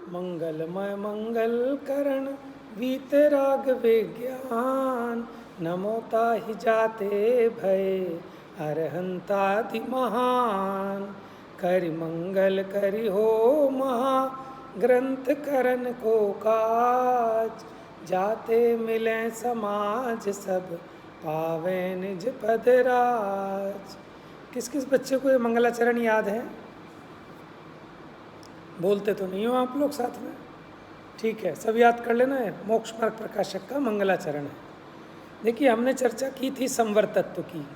मंगलमय मंगल करण वीतराग विज्ञान, नमोता ही जाते भय अरहंतादि महान। करि मंगल करि हो महा ग्रंथ करण को काज, जाते मिले समाज सब पावे निज पद राज। किस किस बच्चे को ये मंगलाचरण याद है? बोलते तो नहीं हो आप लोग साथ में, ठीक है, सब याद कर लेना है। मोक्ष मार्ग प्रकाशक का मंगलाचरण है। देखिए, हमने चर्चा की थी संवर तत्व की।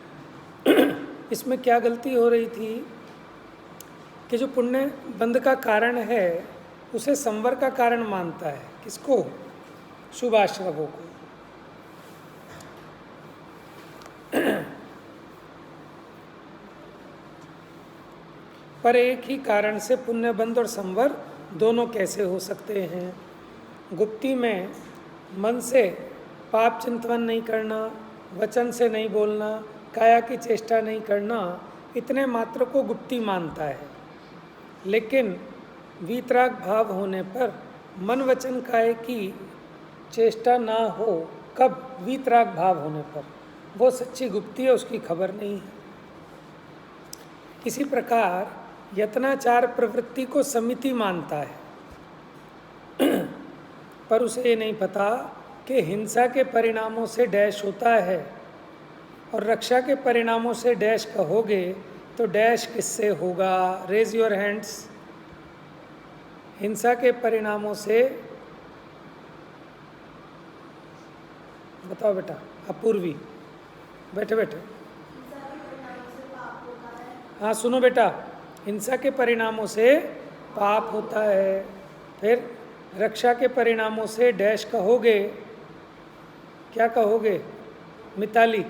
इसमें क्या गलती हो रही थी कि जो पुण्य बंध का कारण है उसे संवर का कारण मानता है। किसको? शुभ आश्रवों को। पर एक ही कारण से पुण्य बंध और संवर दोनों कैसे हो सकते हैं? गुप्ती में मन से पाप चिंतन नहीं करना, वचन से नहीं बोलना, काया की चेष्टा नहीं करना, इतने मात्र को गुप्ती मानता है। लेकिन वीतराग भाव होने पर मन वचन काय की चेष्टा ना हो, कब? वीतराग भाव होने पर। वो सच्ची गुप्ती है, उसकी खबर नहीं है। इसी प्रकार यत्नाचार प्रवृत्ति को समिति मानता है, पर उसे ये नहीं पता कि हिंसा के परिणामों से डैश होता है, और रक्षा के परिणामों से डैश कहोगे तो डैश किससे होगा? Raise your hands. हिंसा के परिणामों से बताओ बेटा। अपूर्वी, बैठे बैठे। हाँ सुनो बेटा, हिंसा के परिणामों से पाप होता है, फिर रक्षा के परिणामों से डैश कहोगे, क्या कहोगे मिताली?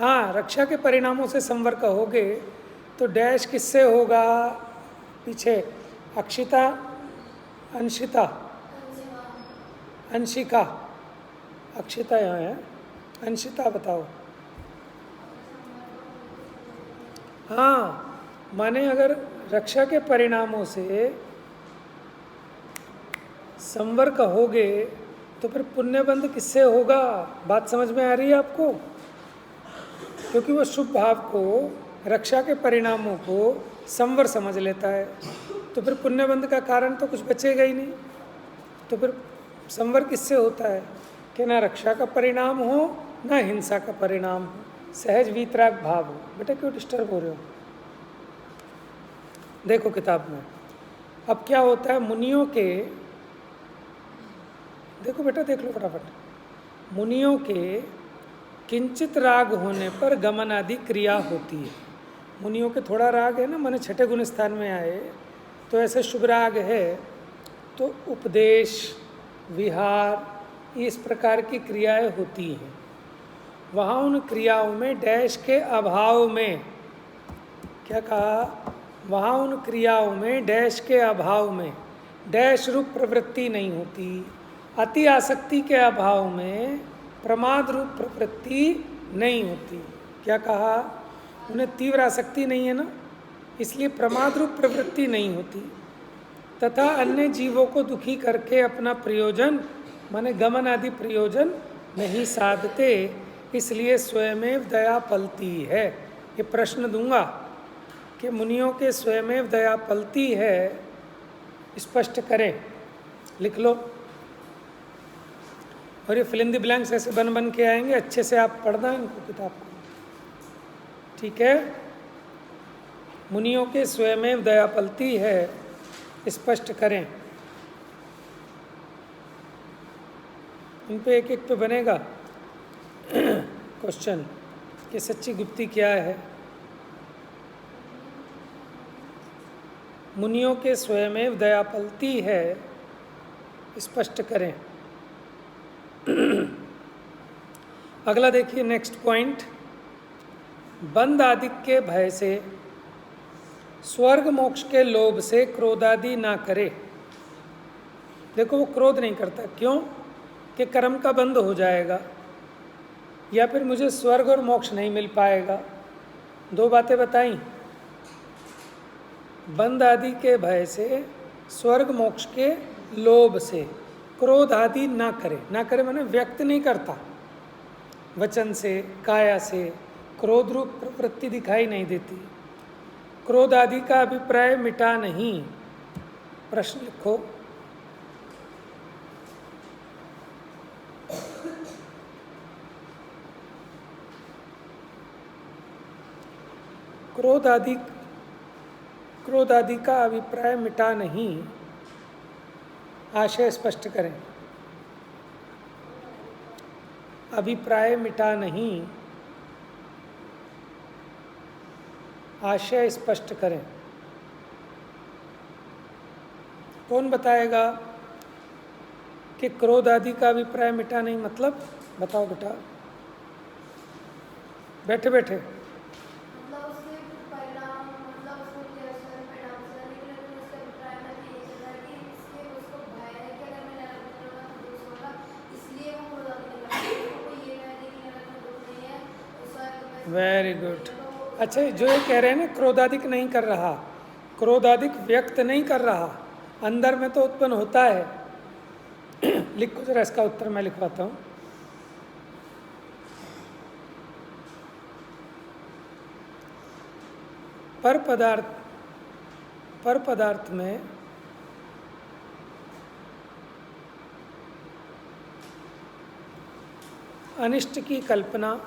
हाँ, रक्षा के परिणामों से संवर कहोगे तो डैश किससे होगा? पीछे अक्षिता, अंशिता, अंशिका, अक्षिता यहाँ है, अंशिता बताओ। हाँ, माने अगर रक्षा के परिणामों से संवर कहोगे तो फिर पुण्यबंध किससे होगा? बात समझ में आ रही है आपको? क्योंकि वो शुभ भाव को, रक्षा के परिणामों को संवर समझ लेता है, तो फिर पुण्यबंध का कारण तो कुछ बचेगा ही नहीं। तो फिर संवर किससे होता है कि ना रक्षा का परिणाम हो ना हिंसा का परिणाम हो, सहज वीतराग भाव हो। बेटा क्यों डिस्टर्ब हो रहे हो? देखो किताब में अब क्या होता है। मुनियों के, देखो बेटा देख लो फटाफट। मुनियों के किंचित राग होने पर गमन आदि क्रिया होती है। मुनियों के थोड़ा राग है ना, माने छठे गुण स्थान में आए तो ऐसे शुभ राग है तो उपदेश, विहार, इस प्रकार की क्रियाएं होती हैं। वहाँ उन क्रियाओं में डैश के अभाव में, क्या कहा? वहाँ उन क्रियाओं में डैश के अभाव में डैश रूप प्रवृत्ति नहीं होती। अति आसक्ति के अभाव में प्रमाद रूप प्रवृत्ति नहीं होती। क्या कहा? उन्हें तीव्र आसक्ति नहीं है ना, इसलिए प्रमाद रूप प्रवृत्ति नहीं होती। तथा अन्य जीवों को दुखी करके अपना प्रयोजन, माने गमन आदि प्रयोजन नहीं साधते, इसलिए स्वयमेव दया पलती है। ये प्रश्न दूंगा कि मुनियों के स्वयमेव दया पलती है, स्पष्ट करें, लिख लो। और ये फिल इन द ब्लैंक्स ऐसे बन बन के आएंगे, अच्छे से आप पढ़ना इनको, किताब को, ठीक है? मुनियों के स्वयमेव दया पलती है, स्पष्ट करें। इन पे एक एक पे बनेगा क्वेश्चन कि सच्ची गुप्ती क्या है। मुनियों के स्वयमेव दया पलती है, स्पष्ट करें। अगला देखिए, नेक्स्ट पॉइंट। बंध आदि के भय से, स्वर्ग मोक्ष के लोभ से क्रोधादि ना करे। देखो वो क्रोध नहीं करता, क्यों? कि कर्म का बंध हो जाएगा या फिर मुझे स्वर्ग और मोक्ष नहीं मिल पाएगा। दो बातें बताई। बंध आदि के भय से स्वर्ग मोक्ष के लोभ से। क्रोध आदि ना करे, ना करे माने व्यक्त नहीं करता, वचन से काया से क्रोध रूप प्रवृत्ति दिखाई नहीं देती। क्रोध आदि का अभिप्राय मिटा नहीं। प्रश्न लिखो। क्रोध आदि का अभिप्राय मिटा नहीं, आशय स्पष्ट करें। अभिप्राय मिटा नहीं, आशय स्पष्ट करें। कौन बताएगा कि क्रोध आदि का अभिप्राय मिटा नहीं मतलब? बताओ बेटा, बैठे बैठे। Very good. अच्छा, जो ये कह रहे हैं ना क्रोधाधिक नहीं कर रहा, क्रोधाधिक व्यक्त नहीं कर रहा, अंदर में तो उत्पन्न होता है। लिखो जरा, इसका उत्तर मैं लिखवाता हूँ। पर पदार्थ में अनिष्ट की कल्पना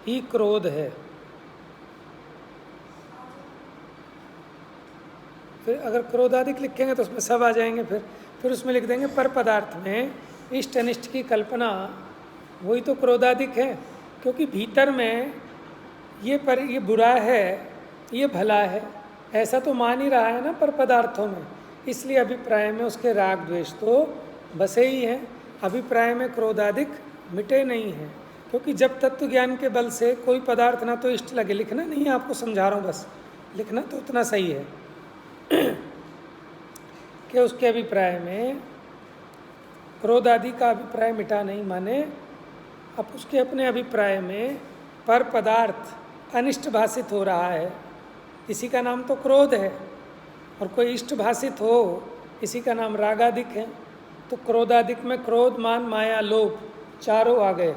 ही क्रोध है। फिर अगर क्रोधाधिक लिखेंगे तो उसमें सब आ जाएंगे। फिर उसमें लिख देंगे पर पदार्थ में इष्ट अनिष्ट की कल्पना, वही तो क्रोधाधिक है। क्योंकि भीतर में ये बुरा है, ये भला है, ऐसा तो मान ही रहा है ना पर पदार्थों में। इसलिए अभिप्राय में उसके राग द्वेष तो बसे ही हैं। अभिप्राय में क्रोधाधिक मिटे नहीं हैं। क्योंकि जब तत्व ज्ञान के बल से कोई पदार्थ ना तो इष्ट लगे, लिखना नहीं है, आपको समझा रहा हूँ बस, लिखना तो उतना सही है कि उसके अभिप्राय में क्रोध आदि का अभिप्राय मिटा नहीं, माने अब उसके अपने अभिप्राय में पर पदार्थ अनिष्ट भाषित हो रहा है, इसी का नाम तो क्रोध है। और कोई इष्ट भाषित हो, इसी का नाम रागाधिक है। तो क्रोधाधिक में क्रोध, मान, माया, लोभ चारों आ गए।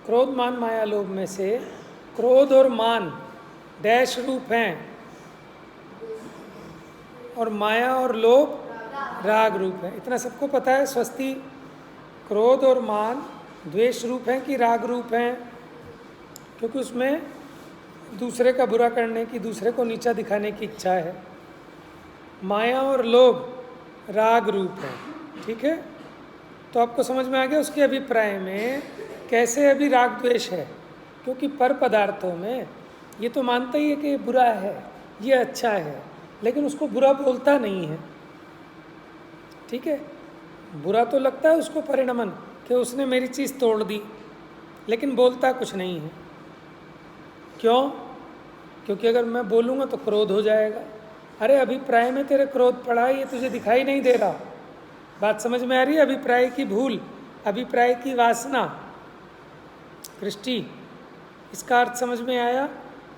क्रोध, मान, माया, लोभ में से क्रोध और मान डैश रूप हैं और माया और लोभ राग रूप है। इतना सबको पता है। स्वस्ति, क्रोध और मान द्वेष रूप हैं कि राग रूप हैं? क्योंकि उसमें दूसरे का बुरा करने की, दूसरे को नीचा दिखाने की इच्छा है। माया और लोभ राग रूप है। ठीक है, तो आपको समझ में आ गया उसके अभिप्राय में कैसे अभी राग द्वेष है। क्योंकि पर पदार्थों में ये तो मानता ही है कि ये बुरा है, ये अच्छा है, लेकिन उसको बुरा बोलता नहीं है। ठीक है, बुरा तो लगता है उसको परिणमन कि उसने मेरी चीज़ तोड़ दी, लेकिन बोलता कुछ नहीं है। क्यों? क्योंकि अगर मैं बोलूँगा तो क्रोध हो जाएगा। अरे अभिप्राय में तेरे क्रोध पड़ा है, ये तुझे दिखाई नहीं दे रहा। बात समझ में आ रही है? अभिप्राय की भूल, अभिप्राय की वासना, दृष्टि, इसका अर्थ समझ में आया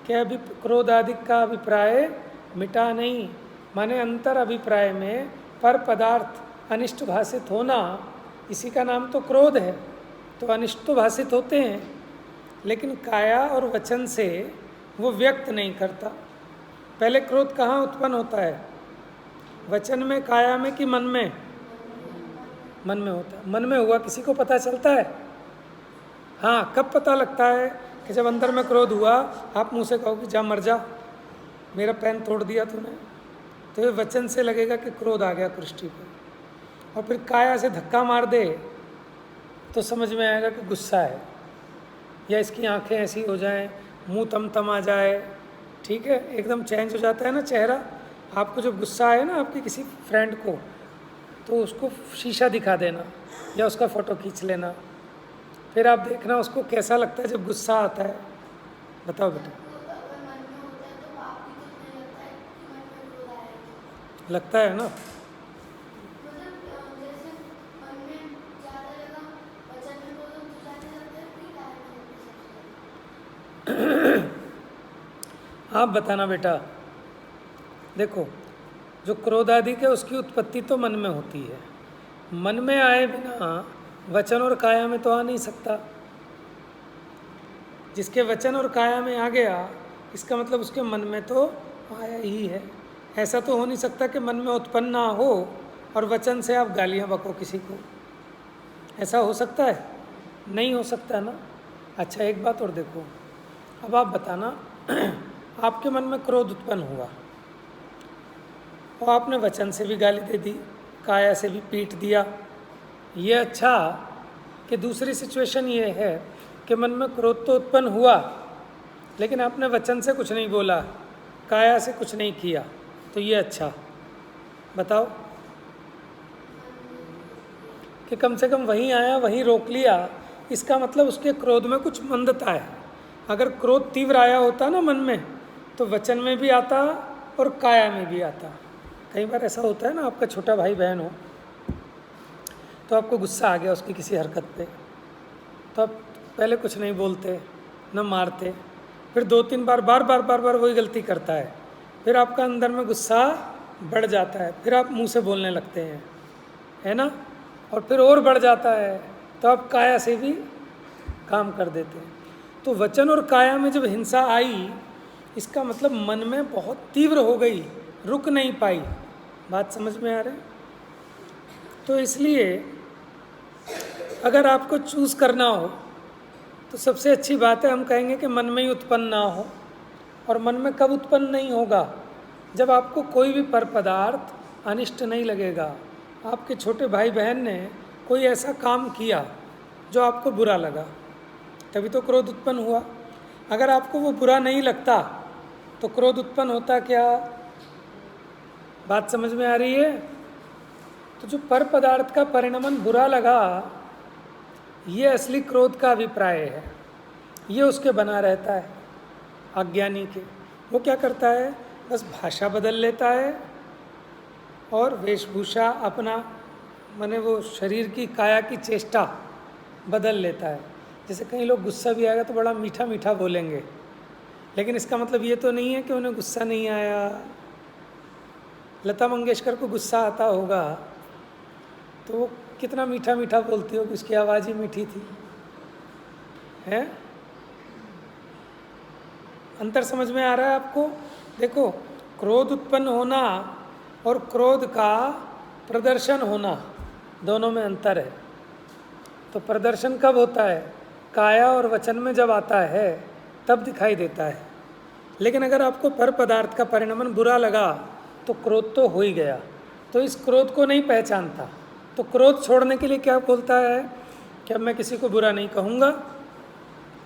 कि अभी क्रोध आदि का अभिप्राय मिटा नहीं, माने अंतर अभिप्राय में पर पदार्थ अनिष्ट भाषित होना, इसी का नाम तो क्रोध है। तो अनिष्ट तो भाषित होते हैं, लेकिन काया और वचन से वो व्यक्त नहीं करता। पहले क्रोध कहाँ उत्पन्न होता है? वचन में, काया में कि मन में? मन में होता है। मन में हुआ किसी को पता चलता है? हाँ, कब पता लगता है? कि जब अंदर में क्रोध हुआ, आप मुंह से कहो कि जा मर जा, मेरा पेन तोड़ दिया तूने, तो ये वचन से लगेगा कि क्रोध आ गया पृष्ठी पर। और फिर काया से धक्का मार दे तो समझ में आएगा कि गुस्सा है, या इसकी आंखें ऐसी हो जाएं, मुंह तम आ जाए। ठीक है, एकदम चेंज हो जाता है ना चेहरा। आपको जब गुस्सा आए ना आपके किसी फ्रेंड को, तो उसको शीशा दिखा देना या उसका फ़ोटो खींच लेना, फिर आप देखना उसको कैसा लगता है जब गुस्सा आता है। बताओ बेटा। लगता है ना? आप बताना बेटा। देखो, जो क्रोध आदि है उसकी उत्पत्ति तो मन में होती है। मन में आए बिना वचन और काया में तो आ नहीं सकता। जिसके वचन और काया में आ गया, इसका मतलब उसके मन में तो आया ही है। ऐसा तो हो नहीं सकता कि मन में उत्पन्न ना हो और वचन से आप गालियाँ बको किसी को। ऐसा हो सकता है? नहीं हो सकता ना। अच्छा, एक बात और देखो, अब आप बताना, आपके मन में क्रोध उत्पन्न हुआ और आपने वचन से भी गाली दे दी, काया से भी पीट दिया। ये अच्छा कि दूसरी सिचुएशन ये है कि मन में क्रोध तो उत्पन्न हुआ लेकिन आपने वचन से कुछ नहीं बोला, काया से कुछ नहीं किया, तो ये अच्छा। बताओ कि कम से कम वहीं आया, वहीं रोक लिया, इसका मतलब उसके क्रोध में कुछ मंदता है। अगर क्रोध तीव्र आया होता ना मन में, तो वचन में भी आता और काया में भी आता। कई बार ऐसा होता है ना, आपका छोटा भाई बहन हो तो आपको गुस्सा आ गया उसकी किसी हरकत पे, तो आप पहले कुछ नहीं बोलते, न मारते, फिर 2-3 बार बार बार वही गलती करता है, फिर आपका अंदर में गुस्सा बढ़ जाता है, फिर आप मुंह से बोलने लगते हैं, है ना, और फिर और बढ़ जाता है, तो आप काया से भी काम कर देते हैं। तो वचन और काया में जब हिंसा आई, इसका मतलब मन में बहुत तीव्र हो गई, रुक नहीं पाई। बात समझ में आ रहा है? तो इसलिए अगर आपको चूज़ करना हो तो सबसे अच्छी बात है, हम कहेंगे कि मन में ही उत्पन्न ना हो। और मन में कब उत्पन्न नहीं होगा? जब आपको कोई भी पर पदार्थ अनिष्ट नहीं लगेगा। आपके छोटे भाई बहन ने कोई ऐसा काम किया जो आपको बुरा लगा, तभी तो क्रोध उत्पन्न हुआ। अगर आपको वो बुरा नहीं लगता तो क्रोध उत्पन्न होता क्या? बात समझ में आ रही है? तो जो पर पदार्थ का परिणमन बुरा लगा, ये असली क्रोध का अभिप्राय है। ये उसके बना रहता है अज्ञानी के। वो क्या करता है? बस भाषा बदल लेता है और वेशभूषा अपना, माने वो शरीर की काया की चेष्टा बदल लेता है। जैसे कई लोग गुस्सा भी आएगा तो बड़ा मीठा मीठा बोलेंगे, लेकिन इसका मतलब ये तो नहीं है कि उन्हें गुस्सा नहीं आया। लता मंगेशकर को गुस्सा आता होगा तो वो कितना मीठा मीठा बोलती होगी, उसकी आवाज़ ही मीठी थी, है? अंतर समझ में आ रहा है आपको? देखो, क्रोध उत्पन्न होना और क्रोध का प्रदर्शन होना, दोनों में अंतर है। तो प्रदर्शन कब होता है? काया और वचन में जब आता है तब दिखाई देता है। लेकिन अगर आपको पर पदार्थ का परिणमन बुरा लगा तो क्रोध तो हो ही गया। तो इस क्रोध को नहीं पहचानता, तो क्रोध छोड़ने के लिए क्या बोलता है कि अब मैं किसी को बुरा नहीं कहूँगा,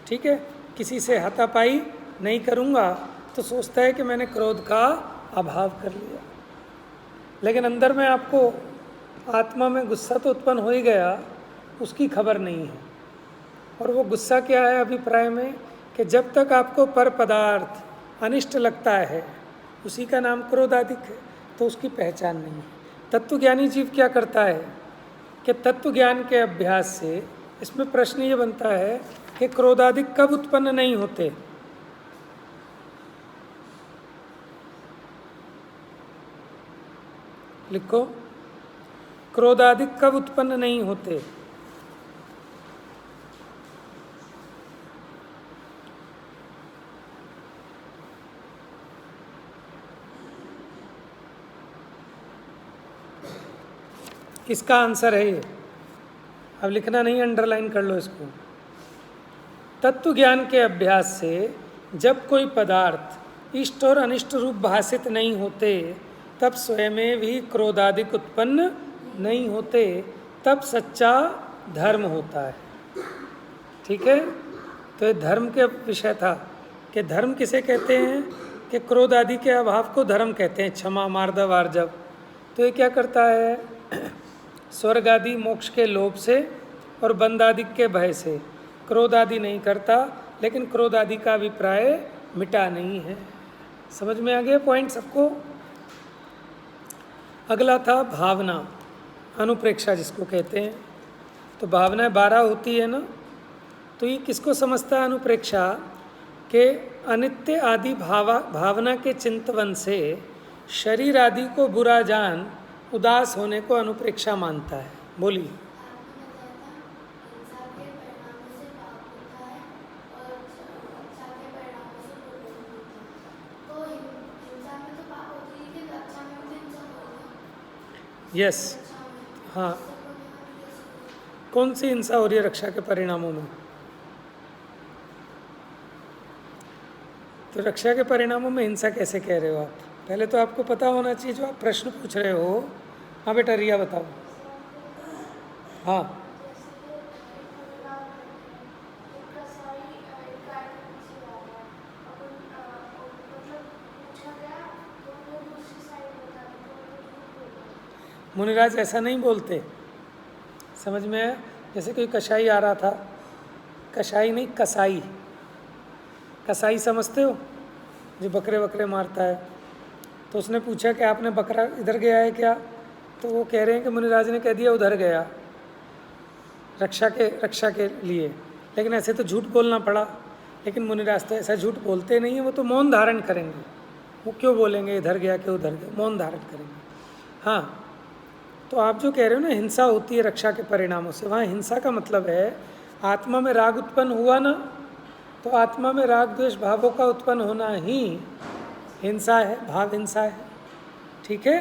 ठीक है, किसी से हाथापाई नहीं करूँगा, तो सोचता है कि मैंने क्रोध का अभाव कर लिया। लेकिन अंदर में आपको आत्मा में गुस्सा तो उत्पन्न हो ही गया, उसकी खबर नहीं है। और वो गुस्सा क्या है अभिप्राय में? कि जब तक आपको पर पदार्थ अनिष्ट लगता है, उसी का नाम क्रोधाधिक है, तो उसकी पहचान नहीं है। तत्वज्ञानी जीव क्या करता है कि तत्व ज्ञान के अभ्यास से इसमें प्रश्न ये बनता है कि क्रोधाधिक कब उत्पन्न नहीं होते? लिखो, क्रोधाधिक कब उत्पन्न नहीं होते? किसका आंसर है ये? अब लिखना नहीं, अंडरलाइन कर लो इसको। तत्व ज्ञान के अभ्यास से जब कोई पदार्थ इष्ट और अनिष्ट रूप भाषित नहीं होते, तब स्वयं में भी क्रोधादिक उत्पन्न नहीं होते, तब सच्चा धर्म होता है। ठीक है? तो ये धर्म के विषय था कि धर्म किसे कहते हैं कि क्रोध आदि के अभाव को धर्म कहते हैं, क्षमा, मार्दव, आर्जव। तो ये क्या करता है? स्वर्ग आदि मोक्ष के लोभ से और बंध आदि के भय से क्रोध आदि नहीं करता, लेकिन क्रोध आदि का अभिप्राय मिटा नहीं है। समझ में आ गया पॉइंट सबको? अगला था भावना, अनुप्रेक्षा जिसको कहते हैं। तो भावनाएं 12 होती है ना, तो ये किसको समझता है अनुप्रेक्षा? के अनित्य आदि भावना के चिंतवन से शरीर आदि को बुरा जान उदास होने को अनुप्रेक्षा मानता है। बोलिए। यस, हाँ। कौन सी हिंसा हो रही है रक्षा के परिणामों में? तो रक्षा के परिणामों में हिंसा कैसे कह रहे हो आप? पहले तो आपको पता होना चाहिए जो आप प्रश्न पूछ रहे हो। हाँ बेटा, रिया बताओ। हाँ, मुनिराज ऐसा नहीं बोलते, समझ में आया? जैसे कोई कसाई आ रहा था, कसाई नहीं कसाई, कसाई समझते हो, जो बकरे वकरे मारता है। तो उसने पूछा कि आपने बकरा इधर गया है क्या? तो वो कह रहे हैं कि मुनिराज ने कह दिया उधर गया, रक्षा के लिए। लेकिन ऐसे तो झूठ बोलना पड़ा। लेकिन मुनिराज तो ऐसा झूठ बोलते नहीं है, वो तो मौन धारण करेंगे। वो क्यों बोलेंगे इधर गया कि उधर गया? मौन धारण करेंगे। हाँ, तो आप जो कह रहे हो ना हिंसा होती है रक्षा के परिणामों से, वहाँ हिंसा का मतलब है आत्मा में राग उत्पन्न हुआ ना, तो आत्मा में राग द्वेष भावों का उत्पन्न होना ही हिंसा है, भाव हिंसा है। ठीक है?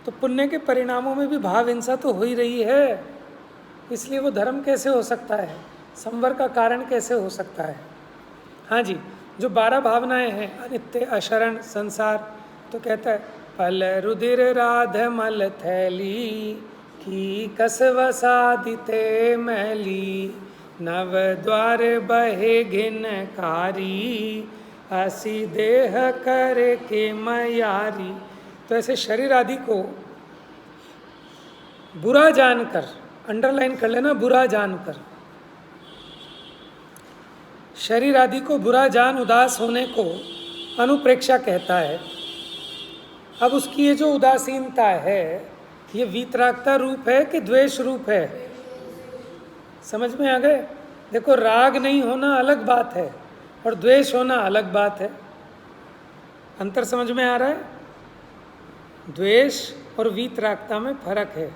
तो पुण्य के परिणामों में भी भाव हिंसा तो हो ही रही है, इसलिए वो धर्म कैसे हो सकता है, संवर का कारण कैसे हो सकता है? हाँ जी, जो 12 भावनाएं हैं, अनित्य, अशरण, संसार, तो कहता है पल रुधिर राध मल थैली की कसवसादिते मैली, नव द्वार बहे घिनकारी असी देह कर के मयारी। तो ऐसे शरीर आदि को बुरा जानकर, अंडरलाइन कर लेना, बुरा जानकर, शरीर आदि को बुरा जान उदास होने को अनुप्रेक्षा कहता है। अब उसकी ये जो उदासीनता है, ये वीतरागता रूप है कि द्वेष रूप है? समझ में आ गए? देखो, राग नहीं होना अलग बात है और द्वेष होना अलग बात है। अंतर समझ में आ रहा है? द्वेष और वीतरागता में फर्क है।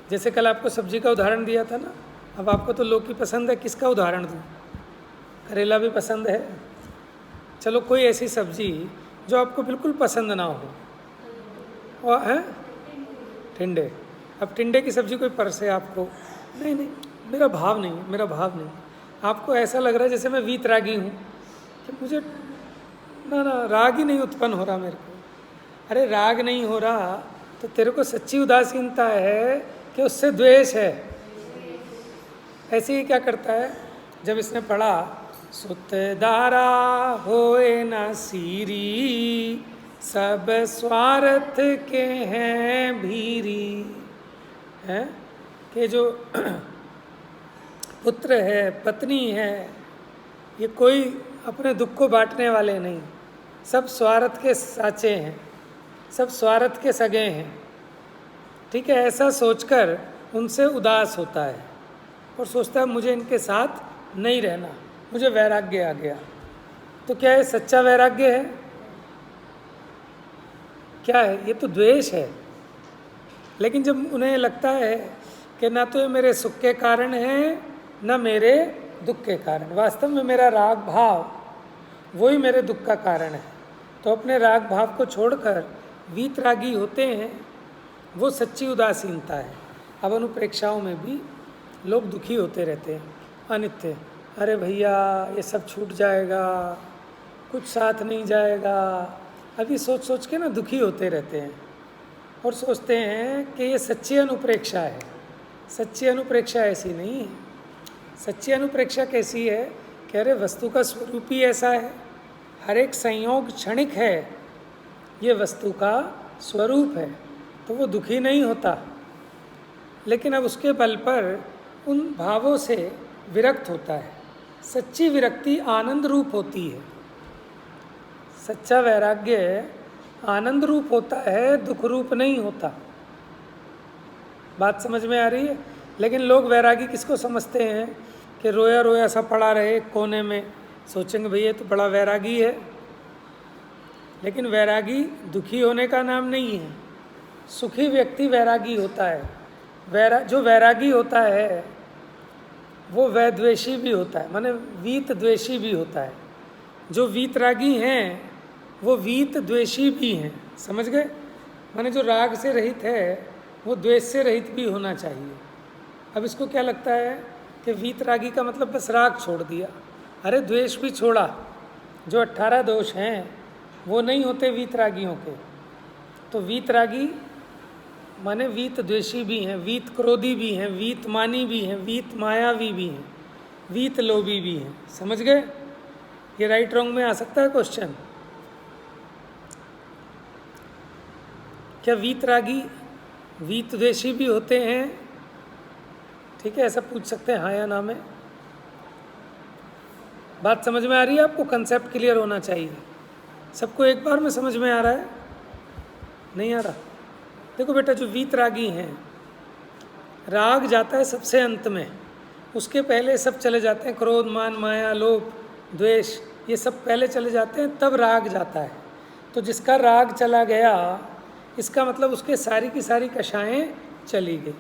जैसे कल आपको सब्जी का उदाहरण दिया था ना, अब आपको तो लौकी पसंद है, किसका उदाहरण दूँ? करेला भी पसंद है। चलो, कोई ऐसी सब्जी जो आपको बिल्कुल पसंद ना हो, और है टिंडे। अब टिंडे की सब्जी कोई परसे आपको, नहीं नहीं, मेरा भाव नहीं, मेरा भाव नहीं। आपको ऐसा लग रहा है जैसे मैं वीतरागी हूँ कि मुझे ना राग ही नहीं उत्पन्न हो रहा मेरे को। अरे राग नहीं हो रहा तो तेरे को सच्ची उदासीनता है कि उससे द्वेष है। ऐसे ही क्या करता है, जब इसने पढ़ा सुतदारा होए न सीरी, सब स्वार्थ के हैं भीरी, है कि जो पुत्र है, पत्नी है, ये कोई अपने दुख को बांटने वाले नहीं, सब स्वार्थ के साचे हैं, सब स्वार्थ के सगे हैं। ठीक है? ऐसा सोचकर उनसे उदास होता है और सोचता है मुझे इनके साथ नहीं रहना, मुझे वैराग्य आ गया। तो क्या है? सच्चा वैराग्य है? क्या है? ये तो द्वेष है। लेकिन जब उन्हें लगता है कि ना तो ये मेरे सुख के कारण है, ना मेरे दुख के कारण, वास्तव में मेरा राग भाव वही मेरे दुख का कारण है, तो अपने राग भाव को छोड़कर वीतरागी होते हैं, वो सच्ची उदासीनता है। अब अनुप्रेक्षाओं में भी लोग दुखी होते रहते हैं। अनित्य, अरे भैया ये सब छूट जाएगा, कुछ साथ नहीं जाएगा, अभी सोच सोच के ना दुखी होते रहते हैं और सोचते हैं कि ये सच्ची अनुप्रेक्षा है। सच्ची अनुप्रेक्षा ऐसी नहीं है। सच्ची अनुप्रेक्षा कैसी है कि अरे वस्तु का स्वरूप ही ऐसा है, हर एक संयोग क्षणिक है, ये वस्तु का स्वरूप है, तो वो दुखी नहीं होता। लेकिन अब उसके बल पर उन भावों से विरक्त होता है। सच्ची विरक्ति आनंद रूप होती है। सच्चा वैराग्य आनंद रूप होता है, दुख रूप नहीं होता। बात समझ में आ रही है? लेकिन लोग वैरागी किसको समझते हैं कि रोया रोया सा पड़ा रहे एक कोने में, सोचेंगे भैया तो बड़ा वैरागी है। लेकिन वैरागी दुखी होने का नाम नहीं है। सुखी व्यक्ति वैरागी होता है। जो वैरागी होता है वो वैद्वेषी भी होता है, माने वीत द्वेषी भी होता है। जो वीतरागी हैं वो वीत द्वेषी भी हैं, समझ गए? माने जो राग से रहित है वो द्वेष से रहित भी होना चाहिए। अब इसको क्या लगता है कि वीतरागी का मतलब बस राग छोड़ दिया। अरे द्वेष भी छोड़ा। जो 18 दोष हैं वो नहीं होते वीतरागियों के। तो वीतरागी माने वीत द्वेषी भी हैं, वीत क्रोधी भी हैं, वीत मानी भी हैं, वीत मायावी भी हैं, वीत लोभी भी हैं। समझ गए? ये राइट रॉन्ग में आ सकता है क्वेश्चन। क्या वीतरागी वीत द्वेषी भी होते हैं? ठीक है, ऐसा पूछ सकते हैं, हाँ या ना में। बात समझ में आ रही है आपको? कंसेप्ट क्लियर होना चाहिए। सबको एक बार में समझ में आ रहा है? नहीं आ रहा? देखो बेटा, जो वीतरागी हैं, राग जाता है सबसे अंत में, उसके पहले सब चले जाते हैं। क्रोध, मान, माया, लोभ, द्वेष, ये सब पहले चले जाते हैं, तब राग जाता है। तो जिसका राग चला गया, इसका मतलब उसके सारी की सारी कषाएं चली गई।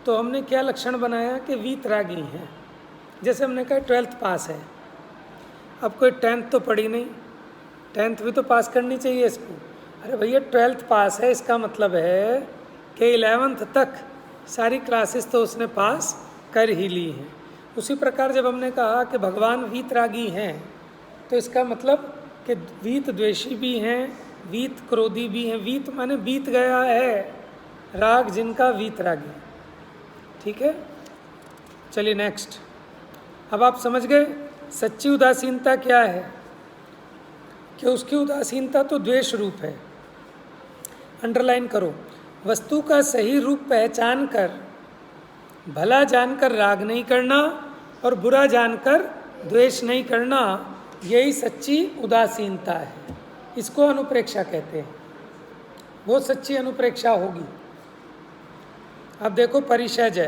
तो हमने क्या लक्षण बनाया कि वीतरागी हैं। जैसे हमने कहा 12th पास है, अब कोई 10th तो पढ़ी नहीं, 10th भी तो पास करनी चाहिए इसको। अरे भैया 12th पास है, इसका मतलब है कि 11th तक सारी क्लासेस तो उसने पास कर ही ली हैं। उसी प्रकार जब हमने कहा कि भगवान वीतरागी हैं, तो इसका मतलब कि वीत द्वेषी भी हैं, वीत क्रोधी भी हैं। वीत माने बीत गया है राग जिनका, वीतरागी। ठीक है, चलिए नेक्स्ट। अब आप समझ गए सच्ची उदासीनता क्या है, कि उसकी उदासीनता तो द्वेष रूप है। अंडरलाइन करो, वस्तु का सही रूप पहचान कर भला जानकर राग नहीं करना और बुरा जानकर द्वेष नहीं करना, यही सच्ची उदासीनता है। इसको अनुप्रेक्षा कहते हैं। वो सच्ची अनुप्रेक्षा होगी। अब देखो, परिशयजय,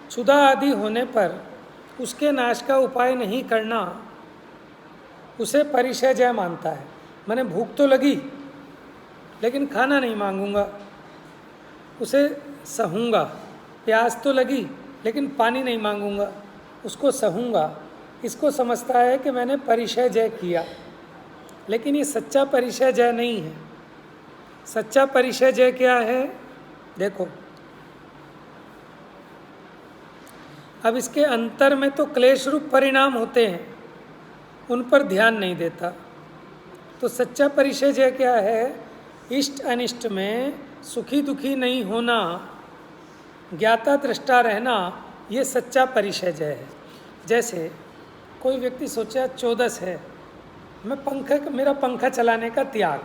क्षुधा आदि होने पर उसके नाश का उपाय नहीं करना, उसे परिशयजय मानता है। मैंने भूख तो लगी लेकिन खाना नहीं मांगूंगा, उसे सहूँगा। प्यास तो लगी लेकिन पानी नहीं मांगूंगा, उसको सहूँगा। इसको समझता है कि मैंने परिशयजय किया। लेकिन ये सच्चा परिशयजय नहीं है। सच्चा परिशयजय क्या है? देखो, अब इसके अंतर में तो क्लेश रूप परिणाम होते हैं, उन पर ध्यान नहीं देता। तो सच्चा परिशयजय क्या है? इष्ट अनिष्ट में सुखी दुखी नहीं होना, ज्ञाता दृष्टा रहना, ये सच्चा परिशयजय है। जैसे कोई व्यक्ति सोचा 14 है, मेरा पंखा चलाने का त्याग,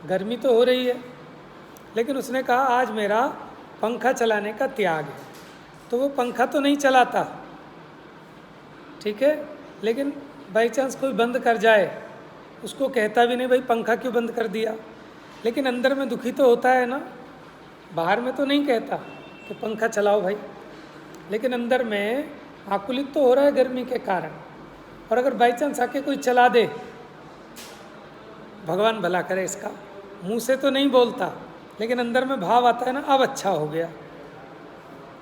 गर्मी तो हो रही है, लेकिन उसने कहा आज मेरा पंखा चलाने का त्याग है। तो वो पंखा तो नहीं चलाता, ठीक है, लेकिन बाई चांस कोई बंद कर जाए, उसको कहता भी नहीं भाई पंखा क्यों बंद कर दिया, लेकिन अंदर में दुखी तो होता है ना। बाहर में तो नहीं कहता कि पंखा चलाओ भाई, लेकिन अंदर में आकुलित तो हो रहा है गर्मी के कारण। और अगर बाई चांस आके कोई चला दे, भगवान भला करे इसका, मुंह से तो नहीं बोलता लेकिन अंदर में भाव आता है ना, अब अच्छा हो गया।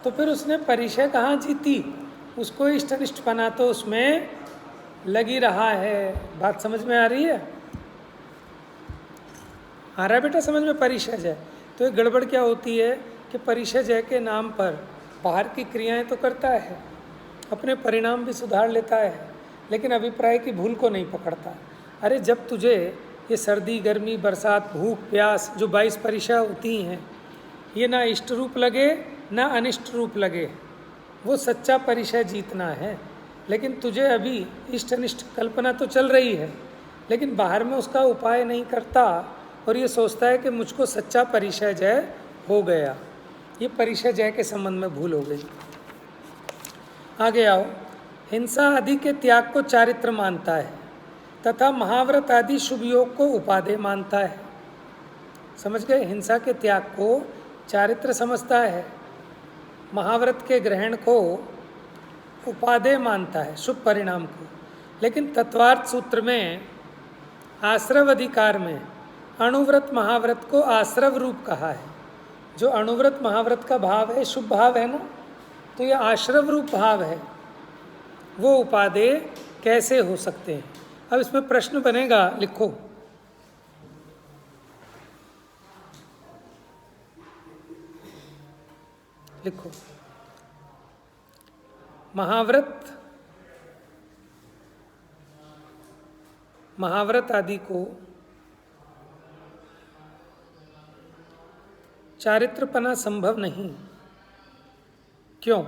तो फिर उसने परिशय कहाँ जीती? उसको इष्ट अनिष्ट पना तो उसमें लगी रहा है। बात समझ में आ रही है? आ रहा है बेटा समझ में? परिशयजय। तो ये गड़बड़ क्या होती है कि परिशयजय के नाम पर बाहर की क्रियाएं तो करता है, अपने परिणाम भी सुधार लेता है, लेकिन अभिप्राय की भूल को नहीं पकड़ता। अरे जब तुझे ये सर्दी, गर्मी, बरसात, भूख, प्यास, जो 22 परिशय होती हैं, ये ना इष्ट रूप लगे ना अनिष्ट रूप लगे, वो सच्चा परिशय जीतना है। लेकिन तुझे अभी इष्ट अनिष्ट कल्पना तो चल रही है, लेकिन बाहर में उसका उपाय नहीं करता और ये सोचता है कि मुझको सच्चा परिशय जय हो गया। ये परिशय जय के संबंध में भूल हो गई। आगे आओ। हिंसा आदि के त्याग को चारित्र मानता है तथा महाव्रत आदि शुभ योग को उपादेय मानता है। समझ गए? हिंसा के त्याग को चारित्र समझता है, महाव्रत के ग्रहण को उपादेय मानता है शुभ परिणाम को, लेकिन तत्वार्थ सूत्र में आश्रव अधिकार में अणुव्रत महाव्रत को आश्रव रूप कहा है। जो अणुव्रत महाव्रत का भाव है शुभ भाव है ना, तो ये आश्रव रूप भाव है, वो उपादेय कैसे हो सकते हैं। अब इसमें प्रश्न बनेगा, लिखो। लिखो, महाव्रत आदि को चारित्रपना संभव नहीं, क्यों?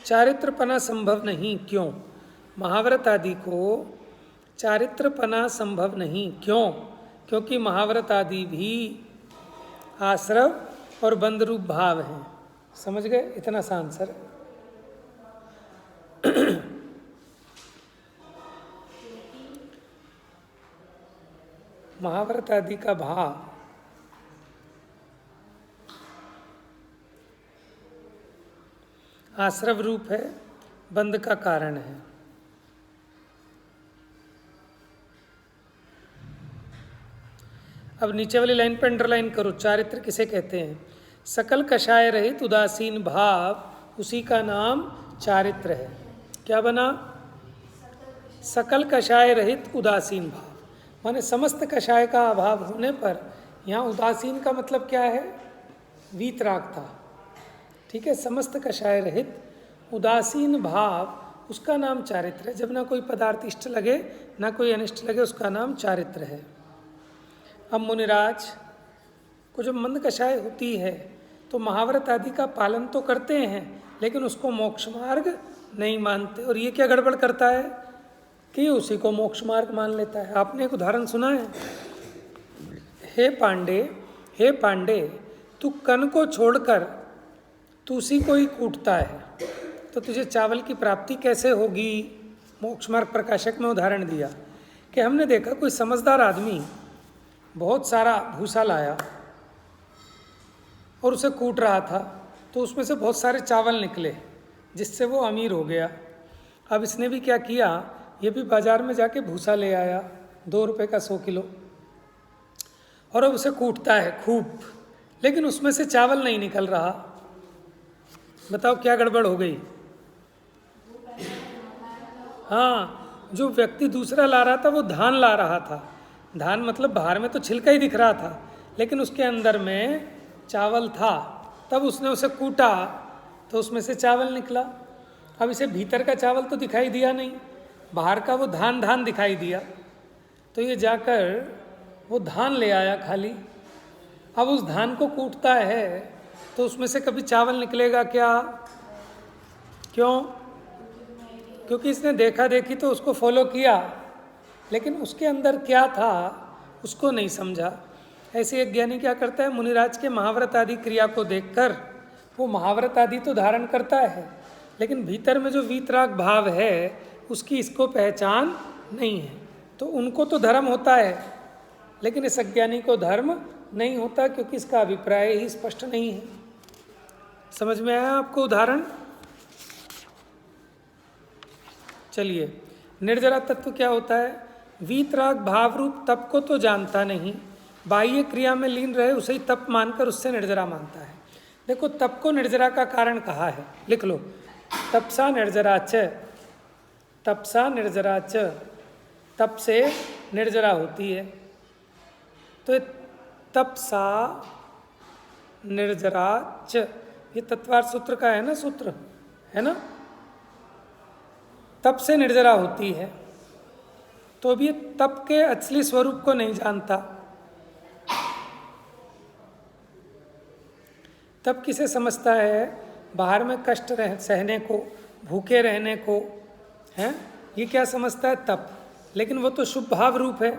चारित्रपना संभव नहीं क्यों? महाव्रत आदि को चारित्रपना संभव नहीं, क्यों? क्योंकि महाव्रत आदि भी आश्रव और बंध रूप भाव हैं। समझ गए? इतना सा आंसर। महाव्रत आदि का भाव आश्रव रूप है, बंध का कारण है। अब नीचे वाली लाइन पर अंडरलाइन करो, चारित्र किसे कहते हैं? सकल कषाय रहित उदासीन भाव, उसी का नाम चारित्र है। क्या बना? सकल कषाय रहित उदासीन भाव, माने समस्त कषाय का अभाव होने पर, यहाँ उदासीन का मतलब क्या है? वीतराग था। ठीक है, समस्त कषाय रहित उदासीन भाव, उसका नाम चारित्र है। जब ना कोई पदार्थ इष्ट लगे ना कोई अनिष्ट लगे, उसका नाम चारित्र है। अब मुनिराज को जब मंद कषाय होती है तो महाव्रत आदि का पालन तो करते हैं, लेकिन उसको मोक्ष मार्ग नहीं मानते। और ये क्या गड़बड़ करता है कि उसी को मोक्ष मार्ग मान लेता है। आपने एक उदाहरण सुना है, हे पांडे, तू कन को छोड़कर तू उसी को ही कूटता है, तो तुझे चावल की प्राप्ति कैसे होगी? मोक्ष मार्ग प्रकाशक में उदाहरण दिया कि हमने देखा कोई समझदार आदमी बहुत सारा भूसा लाया और उसे कूट रहा था, तो उसमें से बहुत सारे चावल निकले, जिससे वो अमीर हो गया। अब इसने भी क्या किया, ये भी बाजार में जाके भूसा ले आया 2 रुपये का 100 किलो, और अब उसे कूटता है खूब, लेकिन उसमें से चावल नहीं निकल रहा। बताओ क्या गड़बड़ हो गई? हाँ, जो व्यक्ति दूसरा ला रहा था वो धान ला रहा था। धान मतलब बाहर में तो छिलका ही दिख रहा था, लेकिन उसके अंदर में चावल था। तब उसने उसे कूटा तो उसमें से चावल निकला। अब इसे भीतर का चावल तो दिखाई दिया नहीं, बाहर का वो धान दिखाई दिया। तो ये जाकर वो धान ले आया खाली। अब उस धान को कूटता है तो उसमें से कभी चावल निकलेगा क्या? क्यों? क्योंकि इसने देखा देखी तो उसको फॉलो किया, लेकिन उसके अंदर क्या था उसको नहीं समझा। ऐसे एक ज्ञानी क्या करता है, मुनिराज के महाव्रत आदि क्रिया को देखकर वो महाव्रत आदि तो धारण करता है, लेकिन भीतर में जो वीतराग भाव है उसकी इसको पहचान नहीं है। तो उनको तो धर्म होता है, लेकिन इस अज्ञानी को धर्म नहीं होता, क्योंकि इसका अभिप्राय ही स्पष्ट नहीं है। समझ में आया आपको उदाहरण? चलिए, निर्जरा तत्व क्या होता है? वीतराग भाव रूप तप को तो जानता नहीं, बाह्य क्रिया में लीन रहे उसे ही तप मानकर उससे निर्जरा मानता है। देखो, तप को निर्जरा का कारण कहा है, लिख लो, तपसा निर्जराच, तपसा निर्जराच, तप से निर्जरा होती है। तो तपसा निर्जराच, ये तत्वार्थ सूत्र का है ना, सूत्र है ना, तप से निर्जरा होती है। तो अब ये तप के असली स्वरूप को नहीं जानता। तप किसे समझता है? बाहर में कष्ट सहने को, भूखे रहने को, हैं? ये क्या समझता है? तप। लेकिन वो तो शुभ भाव रूप है,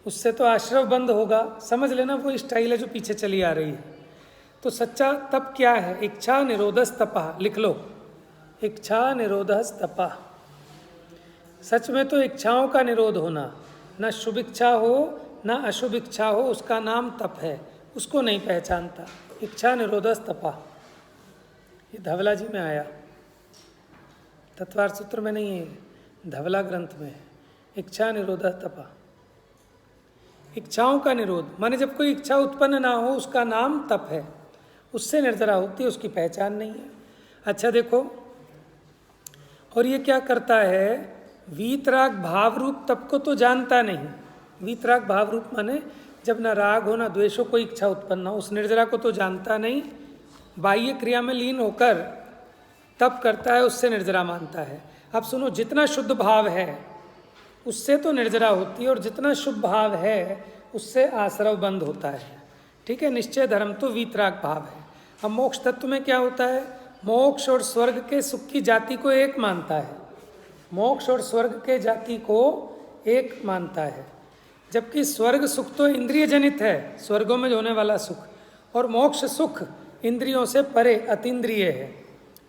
उससे तो आश्रव बंद होगा। समझ लेना, वो स्टाइल है जो पीछे चली आ रही है। तो सच्चा तप क्या है? इच्छा निरोधस तपा, लिख लो, इच्छा निरोधस तपा। सच में तो इच्छाओं का निरोध होना, न शुभ इच्छा हो न अशुभ इच्छा हो, उसका नाम तप है, उसको नहीं पहचानता। इच्छा निरोधस तपा, ये धवला जी में आया, तत्वार्थ सूत्र में नहीं है, धवला ग्रंथ में है। इच्छा निरोधस तपा, इच्छाओं का निरोध माने जब कोई इच्छा उत्पन्न ना हो उसका नाम तप है, उससे निर्जरा होती है, उसकी पहचान नहीं है। अच्छा देखो, और ये क्या करता है, वीतराग भाव रूप तप को तो जानता नहीं। वीतराग भाव रूप माने जब न राग हो न द्वेष हो, कोई इच्छा उत्पन्न हो, उस निर्जरा को तो जानता नहीं, बाह्य क्रिया में लीन होकर तप करता है, उससे निर्जरा मानता है। अब सुनो, जितना शुद्ध भाव है उससे तो निर्जरा होती है, और जितना शुभ भाव है उससे आश्रव बंद होता है। ठीक है, निश्चय धर्म तो वीतराग भाव है। अब मोक्ष तत्व में क्या होता है, मोक्ष और स्वर्ग के सुख की जाति को एक मानता है, मोक्ष और स्वर्ग के जाति को एक मानता है, जबकि स्वर्ग सुख तो इंद्रिय जनित है, स्वर्गों में होने वाला सुख, और मोक्ष सुख इंद्रियों से परे अतीन्द्रिय है।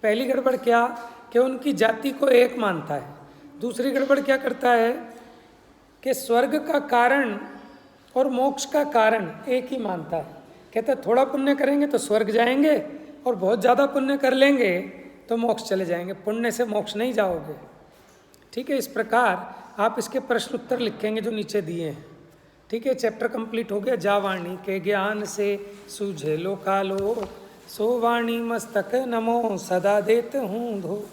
पहली गड़बड़ क्या कि उनकी जाति को एक मानता है। दूसरी गड़बड़ क्या करता है कि स्वर्ग का कारण और मोक्ष का कारण एक ही मानता है। कहता है थोड़ा पुण्य करेंगे तो स्वर्ग जाएंगे, और बहुत ज़्यादा पुण्य कर लेंगे तो मोक्ष चले जाएंगे, पुण्य से मोक्ष नहीं जाओगे। ठीक है, इस प्रकार आप इसके प्रश्न उत्तर लिखेंगे जो नीचे दिए हैं। ठीक है, चैप्टर कंप्लीट हो गया। जा वाणी के ज्ञान से सूझे लोकालो, सो वाणी मस्तक नमो सदा देत हूँ धो।